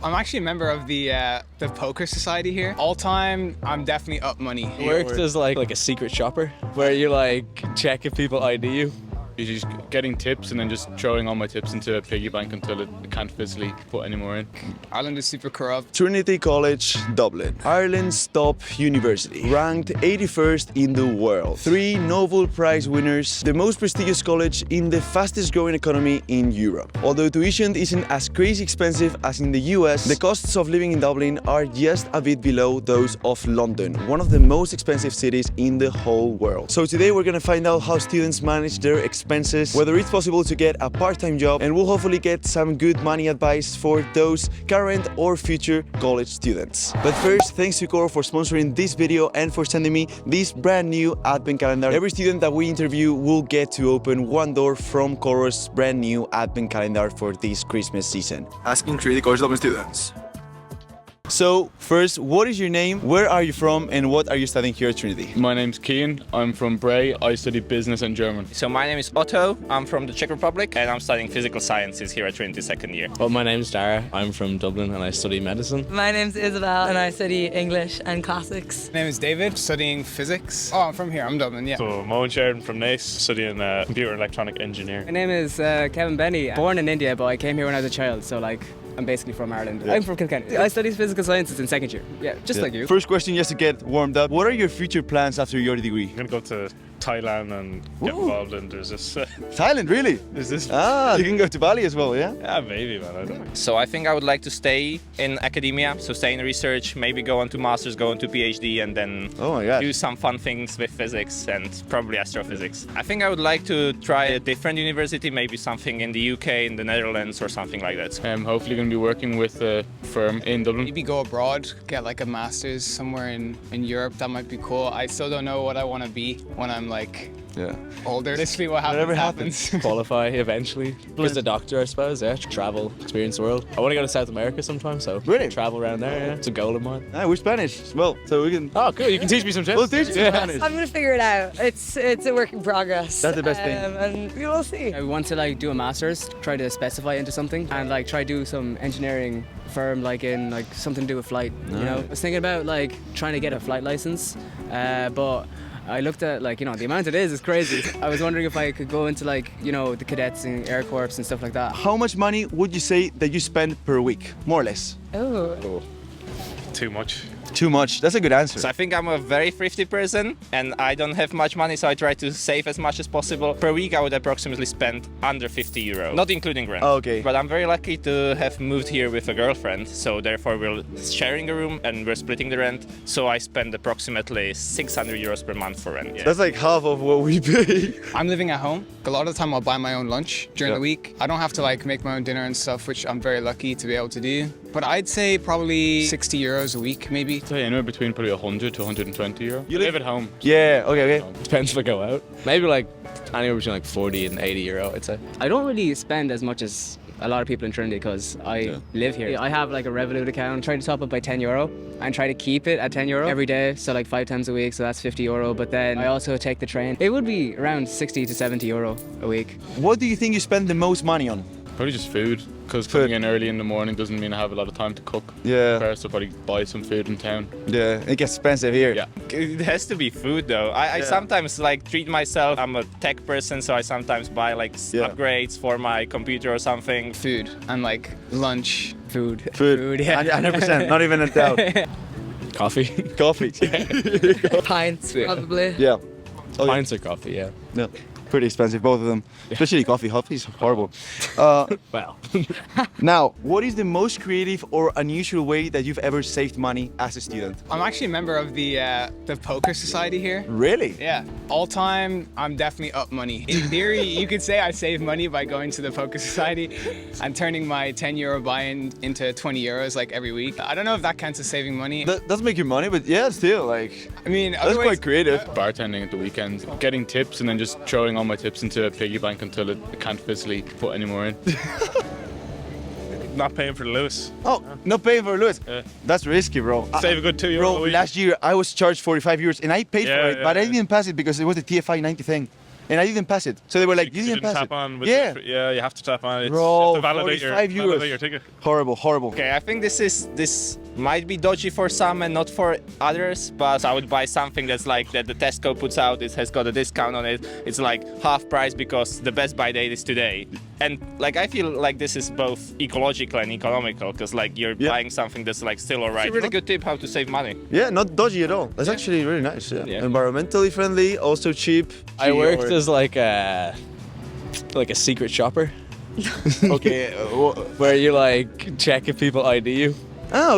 I'm actually a member of the poker society here. All time, I'm definitely up money. Worked as like a secret shopper, where you like check if people ID you. Usually just getting tips and then just throwing all my tips into a piggy bank until it can't physically put any more in. Ireland is super corrupt. Trinity College, Dublin. Ireland's top university. Ranked 81st in the world. 3 Nobel Prize winners. The most prestigious college in the fastest growing economy in Europe. Although tuition isn't as crazy expensive as in the US, the costs of living in Dublin are just a bit below those of London, one of the most expensive cities in the whole world. So today we're gonna find out how students manage their expenses, whether it's possible to get a part-time job, and we'll hopefully get some good money advice for those current or future college students. But first, thanks to Coro for sponsoring this video and for sending me this brand new advent calendar. Every student that we interview will get to open one door from Coro's brand new advent calendar for this Christmas season. Asking Trinity College Dublin students. So first, what is your name, where are you from, and what are you studying here at Trinity? My name's Cian, I'm from Bray, I study business and German. So my name is Otto, I'm from the Czech Republic and I'm studying physical sciences here at Trinity second year. Well, my name's Dara, I'm from Dublin and I study medicine. My name's Isabel and I study English and classics. My name is David, studying physics. Oh, I'm from here, I'm Dublin, yeah. So, Mo and Sharon from Nace, studying computer electronic engineering. My name is Kevin Benny. Born in India, but I came here when I was a child, so like I'm basically from Ireland. Yeah. I'm from Kilkenny. I study physical sciences in second year. Yeah, just like you. First question, just to get warmed up. What are your future plans after your degree? I'm gonna go to Thailand and get involved in there's this. Thailand, really? Is this? Ah, you can go to Bali as well, yeah? Yeah, maybe, man. I don't know. So I think I would like to stay in academia, so stay in research, maybe go on to masters, go on to PhD, and then Oh my God. do some fun things with physics and probably astrophysics. I think I would like to try a different university, maybe something in the UK, in the Netherlands, or something like that. I'm hopefully going to be working with a firm in Dublin. Maybe go abroad, get like a master's somewhere in Europe. That might be cool. I still don't know what I want to be when I'm like older. Literally what happens, Whatever happens. Qualify eventually. As a doctor, I suppose, yeah. Travel, experience the world. I want to go to South America sometime, so Really? travel around there, yeah. It's a goal of mine. Ah, we're Spanish as well, so we can... Oh, cool, you can teach me some tips. We'll teach you Spanish. I'm gonna figure it out. It's a work in progress. That's the best thing. And we will see. I want to like do a master's, try to specify into something, and like try to do some engineering firm like in like something to do with flight. You know, I was thinking about like trying to get a flight license, but I looked at like, you know, the amount it is crazy. I was wondering if I could go into like, you know, the cadets and air corps and stuff like that. How much money would you say that you spend per week, more or less? Oh. Too much. Too much. That's a good answer. So I think I'm a very thrifty person and I don't have much money, so I try to save as much as possible. Per week I would approximately spend under 50 euro, not including rent. Okay. But I'm very lucky to have moved here with a girlfriend, so therefore we're sharing a room and we're splitting the rent. So I spend approximately 600 euros per month for rent. Yeah. That's like half of what we pay. I'm living at home. A lot of the time I'll buy my own lunch during the week. I don't have to like make my own dinner and stuff, which I'm very lucky to be able to do. But I'd say probably 60 euros a week, maybe. I'd say anywhere between probably 100 to 120 euro. You live at home. Yeah, okay. Depends if I go out. Maybe like anywhere between like 40 and 80 euro, I'd say. I don't really spend as much as a lot of people in Trinity because I live here. I have like a Revolut account, try to top up by 10 euro and try to keep it at 10 euro every day, so like 5 times a week, so that's 50 euro. But then I also take the train. It would be around 60 to 70 euro a week. What do you think you spend the most money on? Probably just food, because coming in early in the morning doesn't mean I have a lot of time to cook. Yeah. First, I'll probably buy some food in town. Yeah, it gets expensive here. Yeah. It has to be food though. I sometimes like treat myself. I'm a tech person, so I sometimes buy like upgrades for my computer or something. Food and like lunch. Food, Yeah. 100%, not even a doubt. Coffee. Coffee. Pints, probably. Yeah. Oh, yeah. Pints or coffee, yeah. Yeah. Pretty expensive, both of them. Especially coffee. Coffee's horrible. Well. Now, what is the most creative or unusual way that you've ever saved money as a student? I'm actually a member of the poker society here. Really? Yeah. All time, I'm definitely up money. In theory, you could say I save money by going to the poker society and turning my 10 euro buy-in into 20 euros like every week. I don't know if that counts as saving money. That doesn't make you money, but yeah, still, like... I mean, that's quite creative. Bartending at the weekends, getting tips and then just throwing all my tips into a piggy bank until it can't physically put any more in. Not paying for the Lewis. Oh, not paying for Lewis. That's risky, bro. Save a good 2 euro Bro, a week. last year I was charged 45 euros and I paid for it, but I didn't pass it because it was the TFI 90 thing. and I didn't pass it. So they were like, "You didn't pass tap it." on. With Yeah. yeah, you have to tap on. It's, Bro, you have to validate your, 45 euros. validate your ticket. Horrible, horrible. Okay, I think this might be dodgy for some and not for others, but I would buy something that's like that the Tesco puts out. It has got a discount on it. It's like half price because the best buy date is today. And like I feel like this is both ecological and economical because like you're buying something that's like still alright. It's a really good tip how to save money. Yeah, not dodgy at all. That's actually really nice. Yeah. Environmentally friendly, also cheap. I worked as like a secret shopper. Okay. Where you like check if people ID you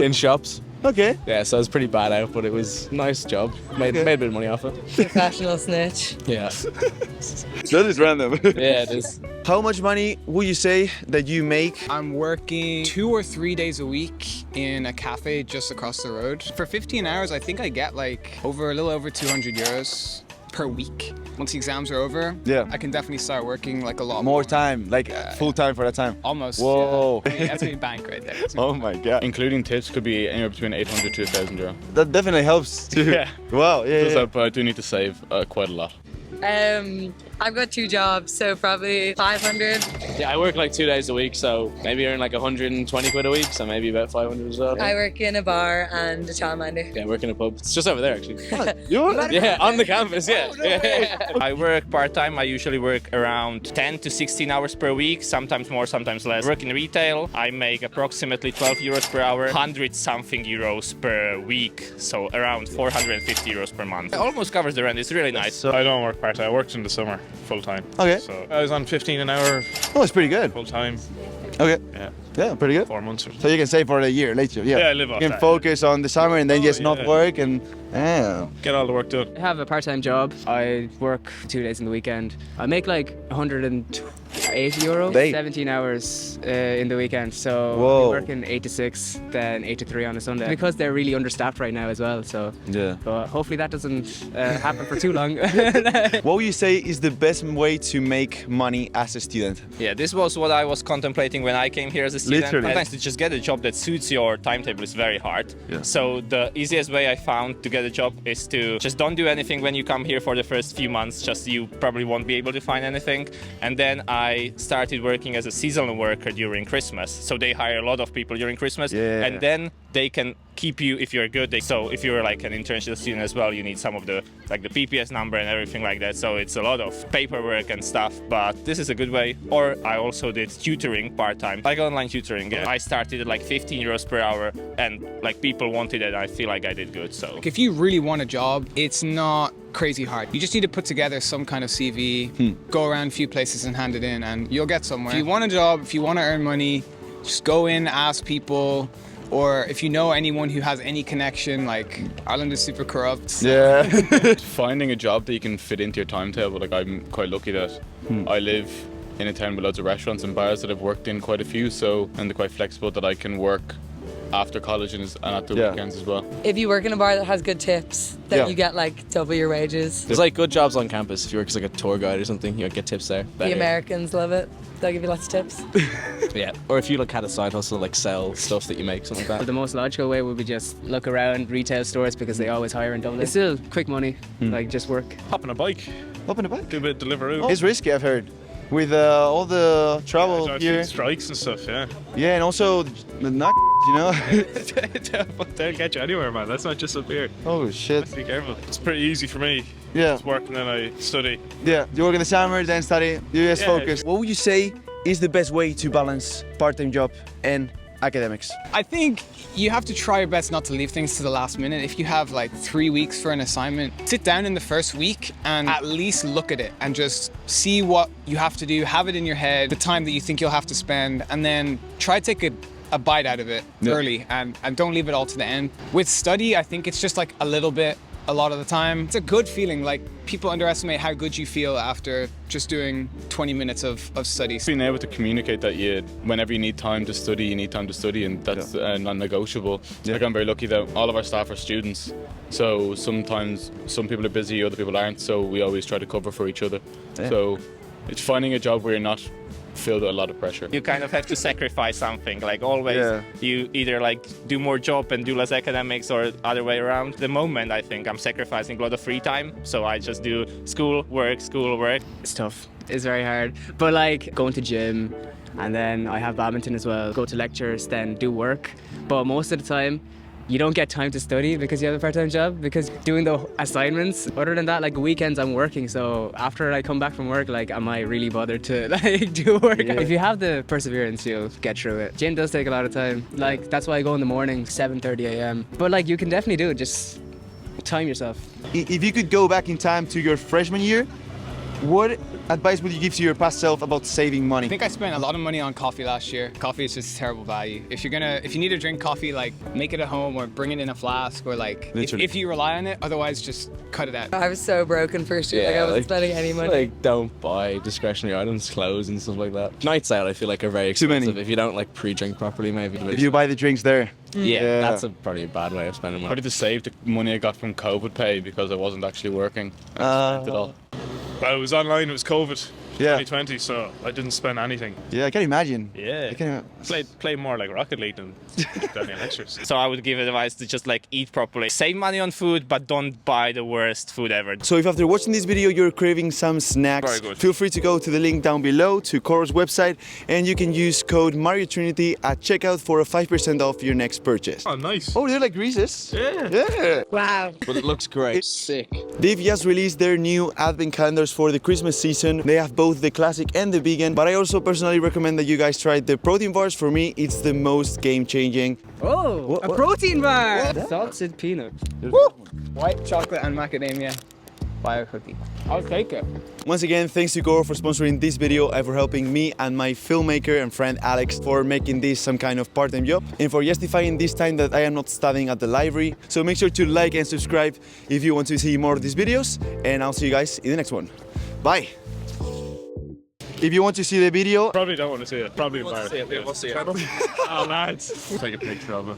in shops. Okay. Yeah, so I was pretty bad out, but it was a nice job. Made a bit of money off it. Professional snitch. Yeah. That is random. Yeah, it is. How much money would you say that you make? I'm working 2 or 3 days a week in a cafe just across the road. For 15 hours, I think I get like a little over 200 euros per week. Once the exams are over, I can definitely start working like a lot More time, like full time for that time. Almost. Whoa. Yeah. That's my bank right there. Oh my god. Including tips could be anywhere between 800 to 1,000 euro. That definitely helps too. Yeah. Wow. Yeah. Does help, but I do need to save quite a lot. I've got 2 jobs, so probably 500. Yeah, I work like 2 days a week, so maybe earn like 120 quid a week, so maybe about 500 as well. I work in a bar and a childminder. Yeah, I work in a pub. It's just over there actually. You? On the campus, yeah. I work part-time. I usually work around 10 to 16 hours per week, sometimes more, sometimes less. I work in retail. I make approximately 12 euros per hour, 100-something euros per week, so around 450 euros per month. It almost covers the rent. It's really nice. So I don't work part-time. I worked in the summer full time. Okay. So I was on 15 an hour Oh, it's pretty good. full time. Okay. Yeah. Yeah, pretty good. 4 months or So you can save for a year later. Yeah. Yeah, I live off You can that, focus on the summer and then just not yeah. work and get all the work done. I have a part-time job. I work 2 days in the weekend. I make like 180 euro, Day. 17 hours in the weekend. So Whoa. I'm working 8 to 6, then 8 to 3 on a Sunday. Because they're really understaffed right now as well. So Yeah. but hopefully that doesn't happen for too long. What would you say is the best way to make money as a student? Yeah, this was what I was contemplating when I came here as a student. Literally. Sometimes to just get a job that suits your timetable is very hard. Yeah. So the easiest way I found to get a job is to just don't do anything when you come here for the first few months. Just you probably won't be able to find anything. And then I started working as a seasonal worker during Christmas. So they hire a lot of people during Christmas. Yeah. And then they can keep you if you're good. So if you're like an internship student as well, you need some of the like the PPS number and everything like that. So it's a lot of paperwork and stuff, but this is a good way. Or I also did tutoring part-time, like online tutoring. I started at like 15 euros per hour and like people wanted it. I feel like I did good. So If you really want a job, it's not crazy hard. You just need to put together some kind of CV, go around a few places and hand it in and you'll get somewhere. If you want a job, if you want to earn money, just go in, ask people, or if you know anyone who has any connection, like Ireland is super corrupt. Yeah. Finding a job that you can fit into your timetable, like I'm quite lucky that I live in a town with loads of restaurants and bars that I've worked in quite a few, so and they're quite flexible that I can work after college and at the weekends as well. If you work in a bar that has good tips, then you get like double your wages. There's like good jobs on campus. If you work as like a tour guide or something, you get tips there. The Americans love it. They'll give you lots of tips. Yeah. Or if you like had a side hustle, like sell stuff that you make, something like But that. the most logical way would be just look around retail stores because they always hire in Dublin. It's still quick money, like just work. Hop on a bike, Open the bike. do a bit of Deliveroo. It's risky, I've heard. With all the travel There's here. strikes and stuff, yeah. Yeah, and also the knock, you know? They'll get you anywhere, man. That's not just up here. Oh shit. Be careful. It's pretty easy for me. Yeah. Just work and then I study. Yeah. You work in the summer, then study. You just Yeah. focus. What would you say is the best way to balance part-time job and academics? I think you have to try your best not to leave things to the last minute. If you have like 3 weeks for an assignment, sit down in the first week and at least look at it and just see what you have to do, have it in your head, the time that you think you'll have to spend, and then try to take a bite out of it early and don't leave it all to the end. With study, I think it's just like a little bit a lot of the time. It's a good feeling, like people underestimate how good you feel after just doing 20 minutes of study. Being able to communicate that whenever you need time to study, you need time to study, and that's non-negotiable. Like I'm very lucky that all of our staff are students, so sometimes some people are busy, other people aren't, so we always try to cover for each other. So it's finding a job where you're not filled with a lot of pressure. You kind of have to sacrifice something. Like always, Yeah. you either like do more job and do less academics, or other way around. The moment I think I'm sacrificing a lot of free time, so I just do school, work. It's tough. It's very hard. But like going to gym, and then I have badminton as well. Go to lectures, then do work. But most of the time, you don't get time to study because you have a part-time job, because doing the assignments. Other than that, like weekends I'm working, so after I come back from work, like am I really bothered to like do work? If you have the perseverance, you'll get through it. Gym does take a lot of time. Like that's why I go in the morning, 7:30 a.m. But like you can definitely do it, just time yourself. If you could go back in time to your freshman year, what advice would you give to your past self about saving money? I think I spent a lot of money on coffee last year. Coffee is just terrible value. If you need to drink coffee, like make it at home or bring it in a flask, or like if you rely on it, otherwise just cut it out. I was so broken first year. Like I wasn't spending any money. Like, don't buy discretionary items, clothes and stuff like that. Nights out, I feel like, are very Too many. expensive if you don't like pre-drink properly. Maybe If you buy the drinks there. yeah, that's probably a bad way of spending money. Probably to save the money I got from COVID pay because I wasn't actually working. I spent it all. Well, it was online, it was COVID. Yeah. 2020, so I didn't spend anything. Yeah, I can imagine. Yeah. I can Played more like Rocket League than any lectures. So I would give advice to just like eat properly. Save money on food, but don't buy the worst food ever. So if after watching this video you're craving some snacks, Very good. feel free to go to the link down below to Coro's website, and you can use code MarioTrinity at checkout for a 5% off your next purchase. Oh, nice. Oh, they're like Reese's? Yeah. Wow. But it looks great. Sick. They've just released their new advent calendars for the Christmas season. They have both the classic and the vegan, but I also personally recommend that you guys try the protein bars. For me, it's the most game-changing. Oh, a protein bar! Salted peanut. White chocolate and macadamia bio cookie. I'll take it. Once again, thanks to Coro for sponsoring this video and for helping me and my filmmaker and friend Alex for making this some kind of part-time job, and for justifying this time that I am not studying at the library. So make sure to like and subscribe if you want to see more of these videos, and I'll see you guys in the next one. Bye! If you want to see the video, Probably don't want to see it. Probably embarrassed. We'll see it. Oh, lads. Take a picture of it.